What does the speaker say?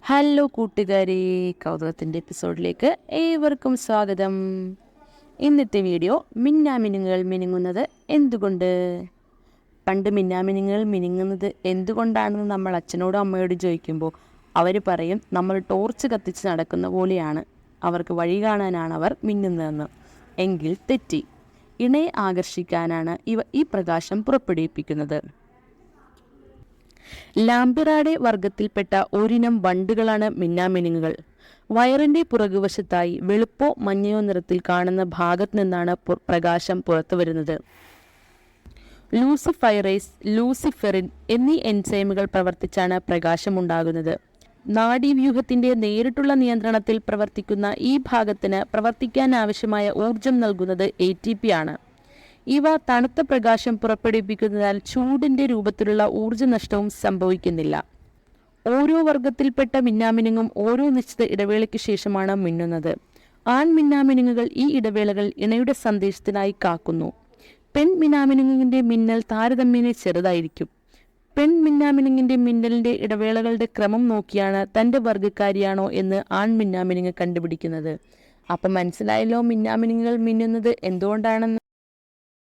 Hello കൂട്ടുകാരെ, കൗതുകത്തിൻ്റെ എപ്പിസോഡിലേക്ക് ഏവർക്കും സ്വാഗതം. ഇന്നത്തെ വീഡിയോ മിന്നാമിനുങ്ങുകൾ മിനുങ്ങുന്നത് എന്തുകൊണ്ട്. പണ്ട് മിന്നാമിനുങ്ങുകൾ മിനുങ്ങുന്നത് എന്തുകൊണ്ടാണെന്ന് നമ്മൾ അച്ഛനോടും അമ്മയോടും ചോദിക്കുമ്പോൾ അവർ പറയും നമ്മൾ ടോർച്ച് കത്തിച്ച് നടക്കുന്ന പോലെയാണ്, അവർക്ക് വഴി കാണാനാണ് അവർ മിന്നുന്നതെന്ന്. എങ്കിൽ തെറ്റി. ഇണയെ ആകർഷിക്കാനാണ് ഈ പ്രകാശം പുറപ്പെടുവിപ്പിക്കുന്നത്. ലാംബിറാഡെ വർഗത്തിൽപ്പെട്ട ഒരിനം വണ്ടുകളാണ് മിന്നാമിനുങ്ങുകൾ. വയറിന്റെ പുറകുവശത്തായി വെളുപ്പോ മഞ്ഞയോ നിറത്തിൽ കാണുന്ന ഭാഗത്ത് നിന്നാണ് പ്രകാശം പുറത്തു വരുന്നത്. ലൂസിഫൈറേസ്, ലൂസിഫെറിൻ എന്നീ എൻസൈമുകൾ പ്രവർത്തിച്ചാണ് പ്രകാശമുണ്ടാകുന്നത്. നാഡീവ്യൂഹത്തിന്റെ നേരിട്ടുള്ള നിയന്ത്രണത്തിൽ പ്രവർത്തിക്കുന്ന ഈ ഭാഗത്തിന് പ്രവർത്തിക്കാൻ ആവശ്യമായ ഊർജം നൽകുന്നത് ATP ആണ്. ഇവ തണുത്ത പ്രകാശം പുറപ്പെടുവിപ്പിക്കുന്നതിനാൽ ചൂടിന്റെ രൂപത്തിലുള്ള ഊർജ്ജനഷ്ടവും സംഭവിക്കുന്നില്ല. ഓരോ വർഗത്തിൽപ്പെട്ട മിന്നാമിനുങ്ങും ഓരോ നിശ്ചിത ഇടവേളയ്ക്ക് ശേഷമാണ് മിന്നുന്നത്. ആൺ മിന്നാമിനുങ്ങുകൾ ഈ ഇടവേളകൾ ഇണയുടെ സന്ദേശത്തിനായി കാക്കുന്നു. പെൺ മിന്നാമിനുങ്ങിന്റെ മിന്നൽ താരതമ്യേന ചെറുതായിരിക്കും. പെൺ മിന്നാമിനുങ്ങിന്റെ മിന്നലിന്റെ ഇടവേളകളുടെ ക്രമം നോക്കിയാണ് തന്റെ വർഗ്ഗക്കാരിയാണോ എന്ന് ആൺ മിന്നാമിനുങ്ങ് കണ്ടുപിടിക്കുന്നത്. അപ്പം മനസ്സിലായല്ലോ മിന്നാമിനുങ്ങുകൾ മിന്നുന്നത് എന്തുകൊണ്ടാണെന്ന്.